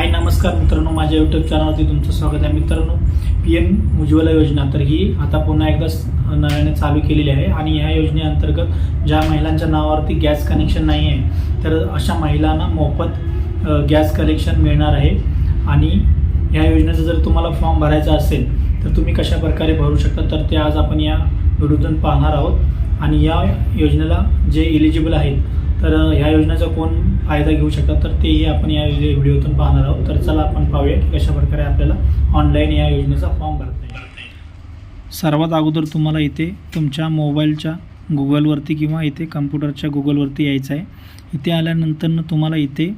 हाय नमस्कार मित्रांनो, माझ्या यूट्यूब चॅनलवरती तुमचं स्वागत आहे. मित्रांनो, PM उज्ज्वला योजना तर ही आता पुन्हा एकदा नव्याने चालू केलेली आहे आणि ह्या योजनेअंतर्गत ज्या महिलांच्या नावावरती गॅस कनेक्शन नाही आहे तर अशा महिलांना मोफत गॅस कनेक्शन मिळणार आहे. आणि ह्या योजनेचा जर तुम्हाला फॉर्म भरायचा असेल तर तुम्ही कशा प्रकारे भरू शकता तर ते आज आपण या व्हिडिओतून पाहणार आहोत. आणि या योजनेला जे एलिजिबल आहेत तर ह्या योजनेचा कोण फायदा घेऊ शकतात तर तेही आपण या व्हिडिओतून पाहणार आहोत. तर चला आपण पाहूया की कशा प्रकारे आपल्याला ऑनलाईन या योजनेचा फॉर्म भरता येईल. सर्वात अगोदर तुम्हाला इथे तुमच्या मोबाईलच्या गुगलवरती किंवा इथे कम्प्युटरच्या गुगलवरती यायचं आहे. इथे आल्यानंतर तुम्हाला इथे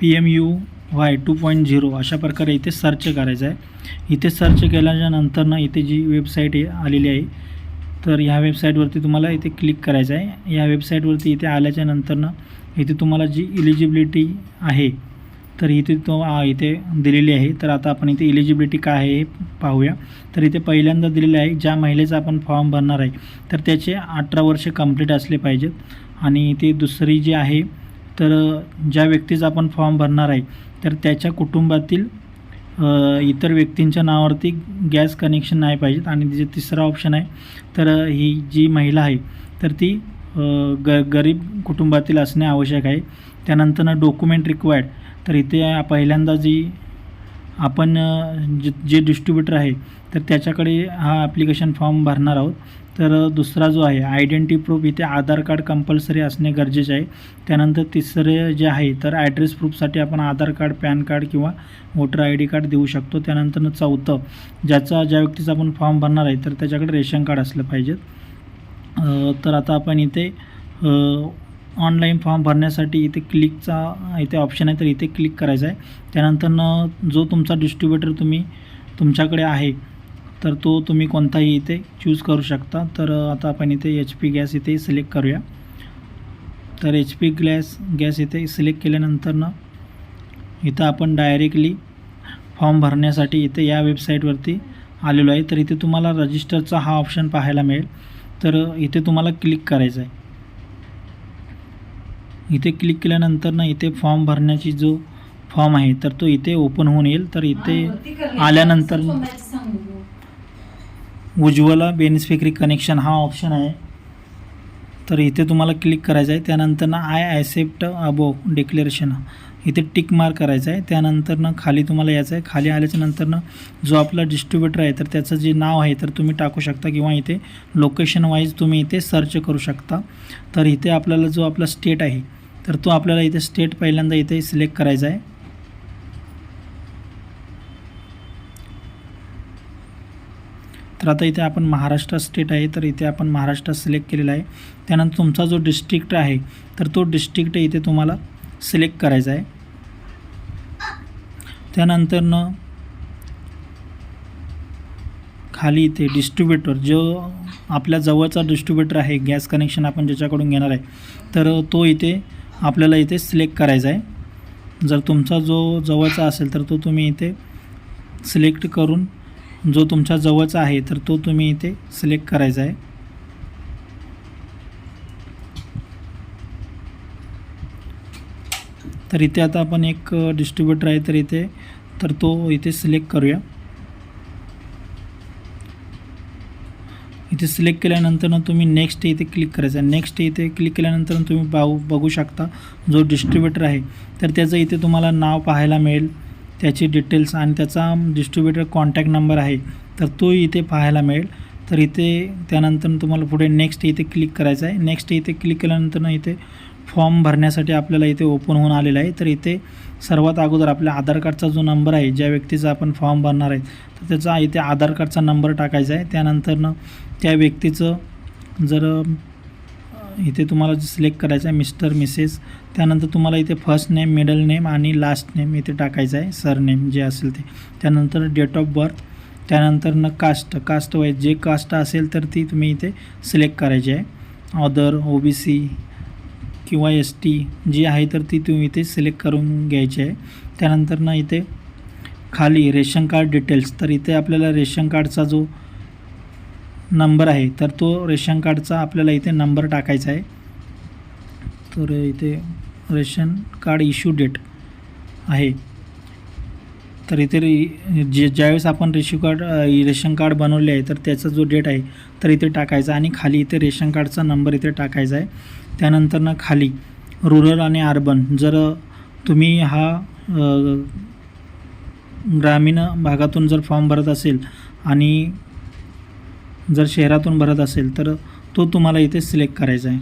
PMUY 2.0 अशा प्रकारे इथे सर्च करायचं आहे. इथे सर्च केल्याच्यानंतर इथे जी वेबसाईट आलेली आहे तर ह्या वेबसाईटवरती तुम्हाला इथे क्लिक करायचं आहे. या वेबसाईटवरती इथे आल्याच्यानंतर इथे तुम्हाला जी इलिजिबिलिटी आहे तर इथे इथे दिलेली आहे. तर आता आपण इथे इलिजिबिलिटी काय आहे हे पाहूया. तर इथे पहिल्यांदा दिलेलं आहे ज्या महिलेचा आपण फॉर्म भरणार आहे तर त्याचे 18 वर्ष कंप्लीट असले पाहिजेत. आणि इथे दुसरी जी आहे तर ज्या व्यक्तीचा आपण फॉर्म भरणार आहे तर त्याच्या कुटुंबातील इतर व्यक्तींच्या नावावरती गॅस कनेक्शन नाही पाहिजेत. आणि जे तिसरा ऑप्शन आहे तर ही जी महिला आहे तर ती गरीब कुटुंबातील असणे आवश्यक आहे. त्यानंतर डॉक्युमेंट रिक्वायर्ड तर इथे पहिल्यांदा जी आपण जे डिस्ट्रीब्युटर आहे तर त्याच्याकडे हा ॲप्लिकेशन फॉर्म भरणार आहोत. तर दुसरा जो आहे आयडेंटिटी प्रूफ इथे आधार कार्ड कंपल्सरी असणे गरजेचे आहे. त्यानंतर तिसरे जे आहे तर ॲड्रेस प्रूफसाठी आपण आधार कार्ड, पॅन कार्ड किंवा वोटर ID कार्ड देऊ शकतो. त्यानंतर चौथं ज्या व्यक्तीचा आपण फॉर्म भरणार आहे तर त्याच्याकडे रेशन कार्ड असलं पाहिजे. तर आता आपण इथे ऑनलाईन फॉर्म भरण्यासाठी इथे क्लिकचा इथे ऑप्शन आहे तर इथे क्लिक करायचं आहे. त्यानंतर जो तुमचा डिस्ट्रीब्युटर तुमच्याकडे आहे तर तो तुम्ही कोणताही इथे चूज करू शकता. तर आता आपण इथे HP गॅस इथे सिलेक्ट करूया. तर HP गॅस इथे सिलेक्ट केल्यानंतर इथं आपण डायरेक्टली फॉर्म भरण्यासाठी इथे या वेबसाईटवरती आलेलो आहे. तर इथे तुम्हाला रजिस्टरचा हा ऑप्शन पाहायला मिळेल. तर इथे तुम्हाला क्लिक करायचं आहे. इथे क्लिक केल्यानंतर इथे फॉर्म भरण्याची जो फॉर्म आहे तर तो इथे ओपन होऊन येईल. तर इथे आल्यानंतर उज्ज्वला बेनिफिशरी कनेक्शन हा ऑप्शन आहे तर इथे तुम्हाला क्लिक करायचं आहे. त्यानंतर आय ॲक्सेप्ट अबोव डिक्लेरेशन इथे टिक मार्क करायचं आहे. त्यानंतर खाली तुम्हाला यायचं आहे. खाली आल्याच्यानंतर जो आपला डिस्ट्रीब्युटर आहे तर त्याचं जे नाव आहे तर तुम्ही टाकू शकता किंवा इथे लोकेशन वाईज तुम्ही इथे सर्च करू शकता. तर इथे आपल्याला जो आपला स्टेट आहे तर तो आपल्याला इथे स्टेट पहिल्यांदा इथे सिलेक्ट करायचा आहे. तर आता इथे आपण महाराष्ट्र स्टेट आहे तर इथे आपण महाराष्ट्र सिलेक्ट केलेला आहे. त्यानंतर तुमचा जो डिस्ट्रिक्ट आहे तर तो डिस्ट्रिक्ट इथे तुम्हाला सिलेक्ट करायचा आहे. त्यानंतर खाली इथे डिस्ट्रीब्युटर जो आपल्या जवळचा डिस्ट्रीब्युटर आहे गॅस कनेक्शन आपण ज्याच्याकडून घेणार आहे तर तो इथे आपल्याला इथे सिलेक्ट करायचा आहे. जर तुमचा जो जवळचा असेल तर तो तुम्ही इथे सिलेक्ट करून जो तुमच्या जवळचा आहे तर तो तुम्ही इथे सिलेक्ट करायचा आहे. तर इथे आता आपण एक डिस्ट्रीब्युटर आहे तर इथे तो इथे सिलेक्ट करूया. इथे सिलेक्ट केल्यानंतर तुम्ही नेक्स्ट इथे क्लिक करायचं आहे. नेक्स्ट इथे क्लिक केल्यानंतर तुम्ही बघू शकता जो डिस्ट्रीब्युटर आहे तर त्याचं इथे तुम्हाला नाव पाहायला मिळेल, त्याची डिटेल्स आणि त्याचा डिस्ट्रीब्युटर कॉन्टॅक्ट नंबर आहे तर तो इथे पाहायला मिळेल. तर इथे त्यानंतर तुम्हाला पुढे नेक्स्ट इथे क्लिक करायचं आहे. नेक्स्ट इथे क्लिक केल्यानंतर इथे फॉर्म भरण्यासाठी आपल्याला इथे ओपन होऊन आलेलं आहे. तर इथे सर्वात अगोदर आपल्या आधार कार्डचा जो नंबर आहे ज्या व्यक्तीचा आपण फॉर्म भरणार आहे तर त्याचा इथे आधार कार्डचा नंबर टाकायचा आहे. त्यानंतर त्या व्यक्तीचं जर इथे तुम्हाला सिलेक्ट करायचं आहे मिस्टर मिसेस. त्यानंतर तुम्हाला इथे फर्स्ट नेम, मिडल नेम आणि लास्ट नेम इथे टाकायचं आहे, सरनेम जे असेल ते. त्यानंतर डेट ऑफ बर्थ. त्यानंतर कास्ट वाईज जे कास्ट असेल तर ती तुम्ही इथे सिलेक्ट करायची आहे. अदर, OBC किंवा ST जी आहे तर ती तुम्ही इथे सिलेक्ट करून घ्यायची आहे. त्यानंतर इथे खाली रेशन कार्ड डिटेल्स तर इथे आपल्याला रेशन कार्डचा जो नंबर आहे तर तो रेशन कार्डचा आपल्याला इथे नंबर टाकायचा आहे. तर इथे रेशन कार्ड इश्यू डेट आहे तर इथे ज्यावेळेस आपण रेशन कार्ड बनवले आहे तर त्याचा जो डेट आहे तर इथे टाकायचा आणि खाली इथे रेशन कार्डचा नंबर इथे टाकायचा आहे. त्यानंतर खाली रुरल आणि अर्बन, जर तुम्ही हा ग्रामीण भागातून जर फॉर्म भरत असेल आणि जर शहरातून भरत असेल तर तो तुम्हाला इथे सिलेक्ट करायचा आहे.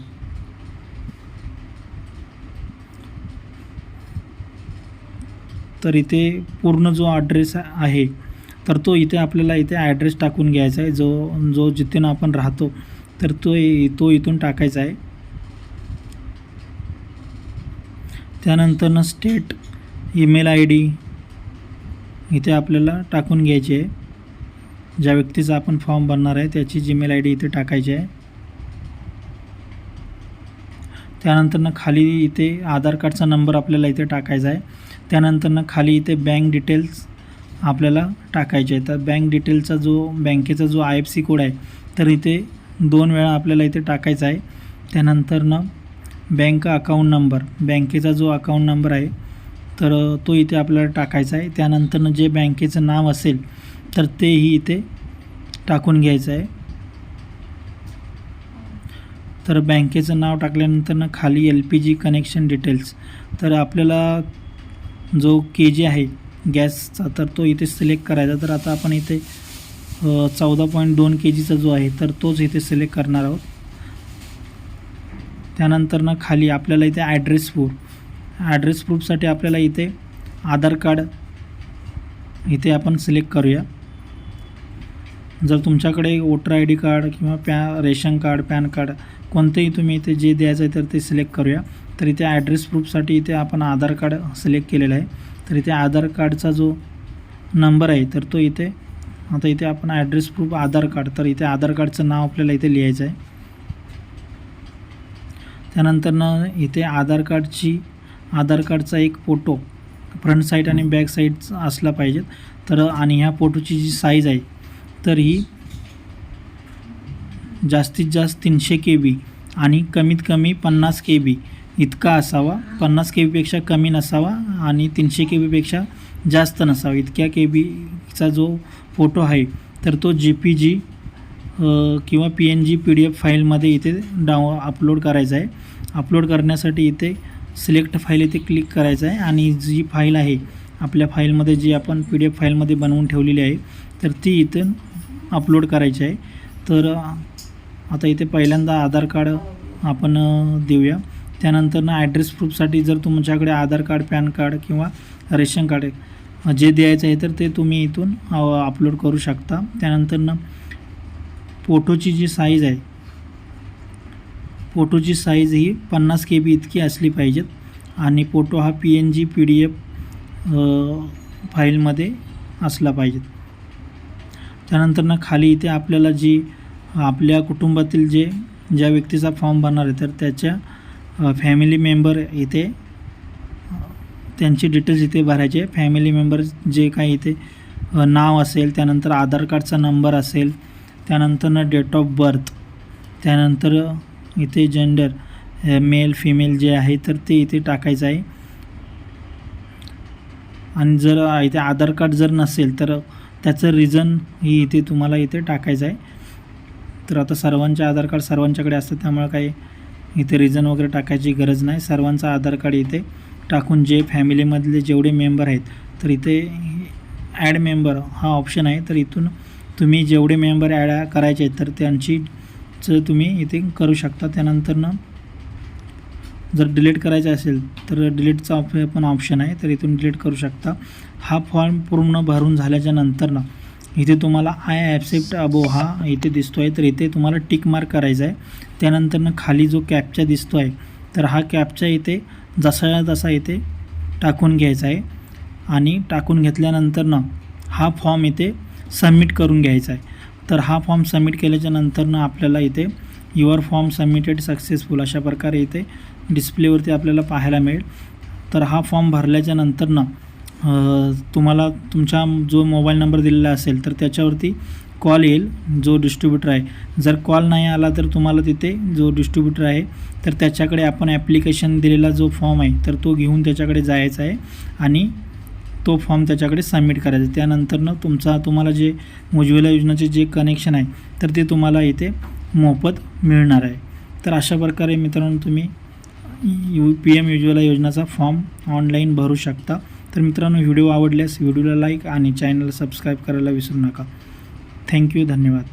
तर इथे पूर्ण जो ॲड्रेस आहे तर तो इथे आपल्याला इथे ॲड्रेस टाकून घ्यायचा आहे. जो जिथून आपण राहतो तर तो इथून टाकायचा आहे. त्यानंतर स्टेट, ईमेल आय डी इथे आपल्याला टाकून घ्यायची आहे. ज्या व्यक्तीचा आपण फॉर्म भरणार आहे त्याची जीमेल आय डी इथे टाकायची आहे. त्यानंतर खाली इथे आधार कार्डचा नंबर आपल्याला इथे टाकायचा आहे. त्यानंतर खाली इथे बँक डिटेल्स आपल्याला टाकायचे आहे. तर बँक डिटेलचा बँकेचा जो IFSC कोड आहे तर इथे 2 वेळा आपल्याला इथे टाकायचा आहे. त्यानंतर बँक अकाउंट नंबर, बँकेचा जो अकाउंट नंबर आहे तर तो इथे आपल्याला टाकायचा आहे. त्यानंतर जे बँकेचं नाव असेल तर तेही इथे टाकून घ्यायचं आहे. तर बँकेचं नाव टाकल्यानंतर खाली LPG कनेक्शन डिटेल्स, तर आपल्याला जो KG आहे गॅसचा तर तो इथे सिलेक्ट करायचा. तर आता आपण इथे 14.2 kgचा जो आहे तर तोच इथे सिलेक्ट करणार आहोत. त्यानंतर खाली आपल्याला इथे ॲड्रेस प्रूफसाठी आपल्याला इथे आधार कार्ड इथे आपण सिलेक्ट करूया. जर तुमच्याकडे वोटर ID कार्ड किंवा रेशन कार्ड, पॅन कार्ड कोणतेही तुम्ही इथे जे द्यायचं आहे तर ते सिलेक्ट करूया. तर इथे ॲड्रेस प्रूफसाठी इथे आपण आधार कार्ड सिलेक्ट केलेलं आहे. तर इथे आधार कार्डचा जो नंबर आहे तर तो इथे आता इथे आपण ॲड्रेस प्रूफ आधार कार्ड, तर इथे आधार कार्डचं नाव आपल्याला इथे लिहायचं आहे. त्यानंतर इथे आधार कार्डचा एक फोटो फ्रंट साईड आणि बॅक साईड असला पाहिजे. तर आणि ह्या फोटोची जी साईज आहे तर ही जास्तीत जास्त 300 KB आणि कमीत कमी 50 KB इतका असावा. 50 KB कमी नसावा आणि 300 KB जास्त नसावा. इतक्या KBचा जो फोटो आहे तर तो JPG किंवा PNG PDF फाईलमध्ये इथे अपलोड करायचा आहे. अपलोड करण्यासाठी इथे सिलेक्ट फाईल इथे क्लिक करायचं आहे आणि जी फाईल आहे आपल्या फाईलमध्ये जी आपण PDF फाईलमध्ये बनवून ठेवलेली आहे तर ती इथे अपलोड करायची आहे. तर आता इथे पहिल्यांदा आधार कार्ड आपण देऊया. त्यानंतर ॲड्रेस प्रूफसाठी जर तुमच्याकडे आधार कार्ड, पॅन कार्ड किंवा रेशन कार्ड जे द्यायचं आहे तर ते तुम्ही इथून अपलोड करू शकता. त्यानंतर फोटोची जी साईज आहे, फोटोची साईज ही 50 KB इतकी असली पाहिजेत आणि फोटो हा PNG PDF फाईलमध्ये असला पाहिजे. त्यानंतर खाली इथे आपल्याला आपल्या कुटुंबातील ज्या व्यक्तीचा फॉर्म भरणार आहे तर त्याच्या फॅमिली मेंबर इथे त्यांची डिटेल्स इथे भरायचे. फॅमिली मेंबर जे काही इथे नाव असेल, त्यानंतर आधार कार्डचा नंबर असेल, त्यानंतर डेट ऑफ बर्थ, त्यानंतर इथे जेंडर मेल फिमेल जे आहे तर ते इथे टाकायचं आहे. आणि जर इथे आधार कार्ड जर नसेल तर त्याचं रिझन ही इथे तुम्हाला इथे टाकायचं आहे. तर आता सर्वांचे आधार कार्ड सर्वांच्याकडे असतं त्यामुळे काही इथे रिझन वगैरे टाकायची गरज नाही. सर्वांचं आधार कार्ड इथे टाकून जे फॅमिलीमधले जेवढे मेंबर आहेत तर इथे ॲड मेंबर हा ऑप्शन आहे. तर इथून तुम्ही जेवढे मेंबर ॲड करायचे आहेत तर त्यांचीच तुम्ही इथे करू शकता. त्यानंतर जर डिलीट करायचं असेल तर डिलीटचा पण ऑप्शन आहे, तर इथून डिलीट करू शकता. हा फॉर्म पूर्ण भरून झाल्याच्या नंतर इथे तुम्हाला आय ॲक्सेप्ट अबोव हा इथे दिसतो आहे तर इथे तुम्हाला टिक मार्क करायचा आहे. त्यानंतर खाली जो कॅप्चा दिसतो आहे तर हा कॅप्चा इथे जसा तसा इथे टाकून घ्यायचा आहे आणि टाकून घेतल्यानंतर हा फॉर्म इथे सबमिट करून घ्यायचा आहे. तर हा फॉर्म सबमिट केल्याच्या नंतर आपल्याला इथे युअर फॉर्म सबमिटेड सक्सेसफुल अशा प्रकारे इथे डिस्प्लेवरती आपल्याला पाहायला मिळेल. तर हा फॉर्म भरल्याच्या नंतर तुम्हाला तुमचा जो मोबाईल नंबर दिलेला असेल तर त्याच्यावरती कॉल येईल जो डिस्ट्रीब्युटर आहे. जर कॉल नाही आला तर तुम्हाला तिथे जो डिस्ट्रीब्युटर आहे तर त्याच्याकडे आपण ॲप्लिकेशन दिलेला जो फॉर्म आहे तर तो घेऊन त्याच्याकडे जायचा आहे आणि तो फॉर्म त्याच्याकडे सबमिट करायचा. त्यानंतरनं तुम्हाला जे उज्ज्वला योजनेचे जे कनेक्शन आहे तर ते तुम्हाला इथे मोफत मिळणार आहे. तर अशा प्रकारे मित्रांनो तुम्ही PM उज्ज्वला योजनेचा फॉर्म ऑनलाईन भरू शकता. तर मित्रांनो व्हिडिओ आवडल्यास व्हिडिओला लाईक आणि चॅनलला सबस्क्राईब करायला विसरू नका. थँक्यू, धन्यवाद.